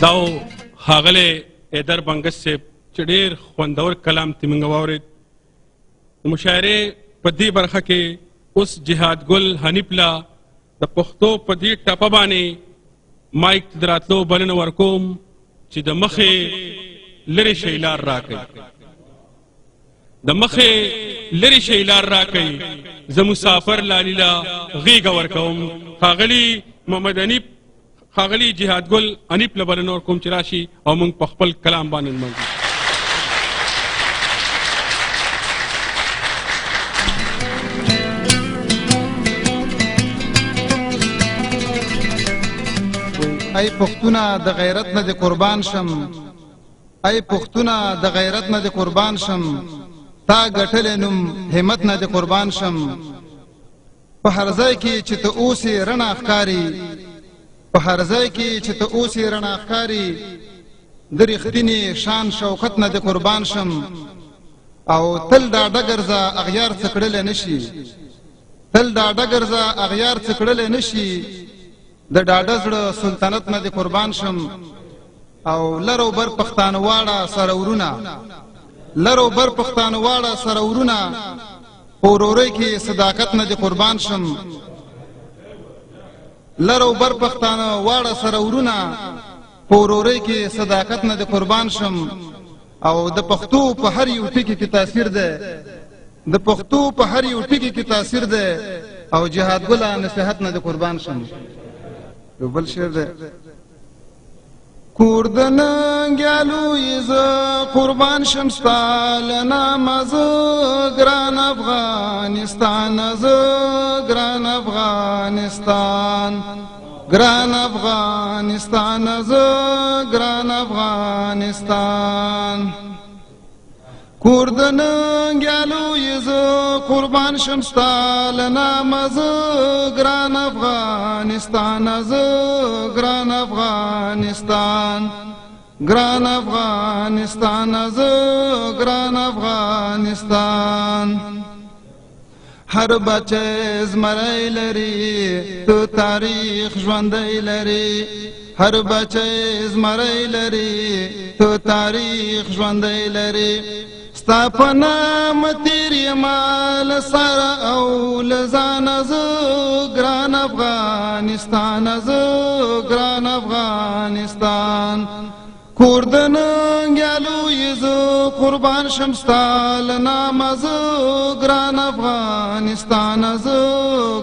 داو ښاغلی حیدر بنګس صاحب چې ډېر خوندور کلام ترې موږ واورېد. د مشاعرې په دې برخه کې اوس جهاد ګل حنیف له د پښتو په دې ټپه باندې مایک ته د راتلو بلنه ورکوم چې د مخې لرې شئ لار راکوي، د مخې لرې شئ لار راکوي. زه مسافر لالي له غېږه ورکوم. ښاغلي محمد حنیف، ښاغلي جهاد ګل حنیف له بلنه ورکوم چې راشي او موږ په خپل کلام باندې لمانځو. ای پښتونه د غیرت نه د قربان شم، ای پښتونه د غیرت نه د قربان شم، تا ګټلې نوم همت نه د قربان شم. په هر ځای کې چې ته اوسې رڼا ښکاري، په هر ځای کې چې ته اوسې رڼا ښکاري، د رښتینې شان شوکت نه د قربان شم. او تل ډاډه ګرځه اغیار څه کړلی نشي، تل ډاډه ګرځه اغیار څه کړلی نشي، د ډاډه زړه سلطنت نه د قربان شم. او لرو بر پښتانه واړه سره ورونه، لرو بر پښتانه واړه سره ورونه، په ورورۍ کې صداقت نه د قربان شم. لرو بر پښتانه واړه سره ورونه، په ورورۍ کې صداقت نه د قربان شم. او د پښتو په هر یو ټکي کې تاثیر ده، د پښتو په هر یو ټکي کې تاثیر ده. او جهاد ګله نصیحت نه د قربان شم. یو بل شعر ده: کور د ننګیالو زه قربان شم ستا له نامه، زه ګران افغانستان، زه ګران افغانستان، ګران افغانستان، زه ګران افغانستان. کور د ننګیالو زه قربان شم ستا له نامه، زه ګران افغانستان، زه ګران افغانستان، ګران افغانستان، زه ګران افغانستان. هر بچه زمری لري تو تاریخ ژوندی لري، هر بچه زمری لري تو تاریخ ژوندی لري. ستا په نامه تېر یمه له سره او له ځانه، زه ګران افغانستان، زه ګران افغانستان. کور د ننګیالو زه قربان شم ستا له نامه، زه ګران افغانستان، زه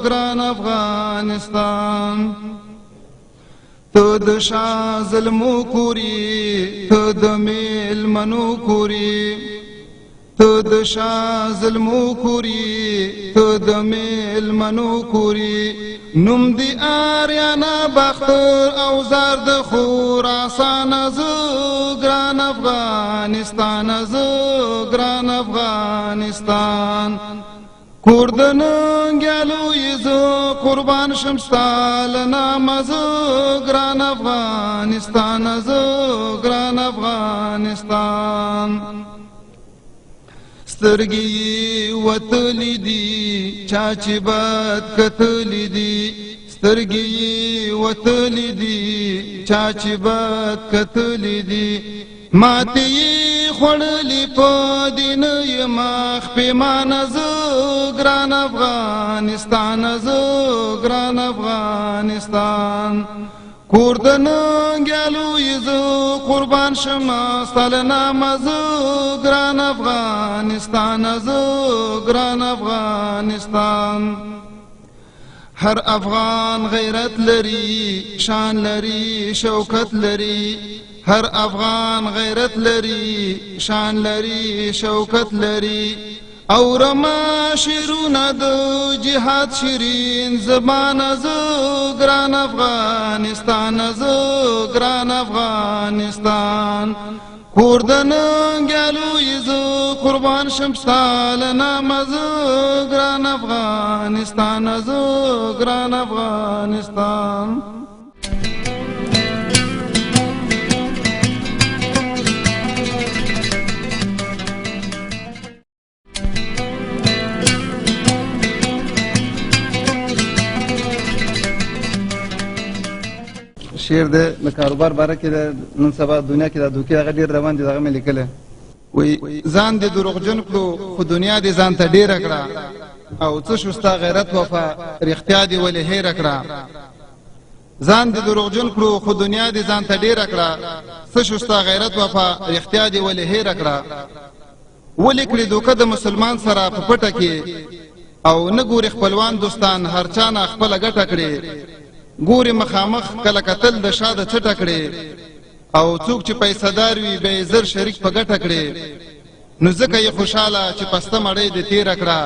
ګران افغانستان. ته د شاه ظلمو کوري، ته د میلمنو کوري، ته د شاه ظلمو کوري، ته د میلمنو کوري. نوم دی آریانا باختر او زار د خراسان، زه ګران افغانستان، زه ګران افغانستان. کور د ننګیالو زه قربان شم ستا له نامه، زه ګران افغانستان، زه ګران افغانستان. سترګې وتلې دي چا چې بد کتلې دي، سترګې وتلې دي چا چې بد کتلې دي. ماتې یې خوړلې په دین یمه خپېمانه، زه ګران افغانستان، زه ګران افغانستان. کور د ننګیالو زه قربان شم ستا له نامه، زه ګران افغانستان، زه ګران افغانستان. هر افغان غیرت لري، شان لري، شوکت لري، هر افغان غیرت لري، شان لري، شوکت لري. اورما شیرونه د جهاد شیرین زبانه، زه ګران افغانستان، زه ګران افغانستان. کور د ننګیالو زه قربان شم ستا له نامه، زه ګران افغانستان، زه ګران افغانستان. شعر دی د کاروبار باره کې دی نن سبا دنیا کې دا دوکې هغه ډېر روان دي دغه مې لیکلی وایي ځان دې دروغجن کړو خو دنیا دې ځان ته ډېره کړه او څه شو ستا غیرت وفا رښتیا دې ولې هېره کړه ځان دې دروغجن کړو خو دنیا دې ځان ته ډېره کړه څه شو ستا غیرت وفا رښتیا دې ولې هېره کړه ولې کړې دوکه د مسلمان سره په پټه کې او نه ګورې خپلوان دوستان هر چا نه خپله ګټه کړې ګورې مخامخ کله کتل د شاده چټه کړې او څوک چې پیسهدار وي به یې زر شریک په ګټه کړې نو ځکه یې خوشحاله چې پسته مړۍ دې تېره کړه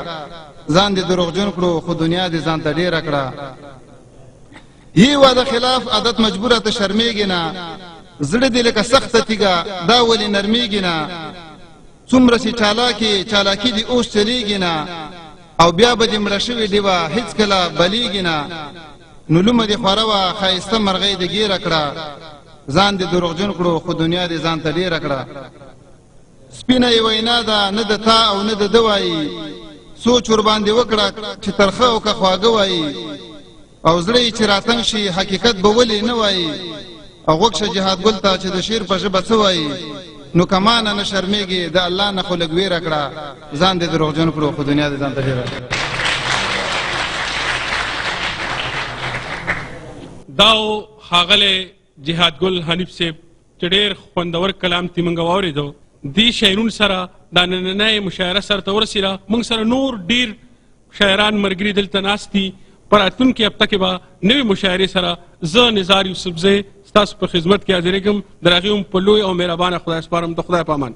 ځان دې دروغجن کړو خو دنیا دې ځان ته ډېره کړه یې واده خلاف عادت مجبوره ته شرمېږي نه زړه دې لکه سخته تیږه دا ولې نرمېږي نه څومره چې چالاکي دې اوس چلیږي نه او بیا به دې مړه شوې ډېوه هېڅکله بلیږي نه نو لومه دې خوره وه ښایسته مرغۍ دې ګیره کړه ځان دې دروغجن کړو خو دنیا دې ځان ته ډېره کړه سپینه یې وینا ده نه د تا او نه د ده وایي سوچ ورباندې وکړه چې ترخه او که خواږه وایي او زړه یې چې راتنګ شي حقیقت به ولې نه وایي او غوږ شه جهاد ګل ته چې د شعر په ژبه څه وایي نو کمانه نه شرمېږي د الله نه خو لږ ویره کړه ځان دې دروغجن کړو خو دنیا دې ځان ته ډېره کړه داو ښاغلی جهاد ګل حنیف صاحب چې ډېر خوندور کلام تې موږ واورېدو دې شاعرونو سره دا نننۍ مشاعره سره ته ورسېده موږ سره نور ډېر شاعران ملګري دلته ناست دي په راتلونکي هفته کې به نوې مشاعرې سره زه نزار یوسفزی ستاسو په خدمت کې حاضرېږم د هغې هم په لوی او مهربانه خدای سپارم د خدای په امان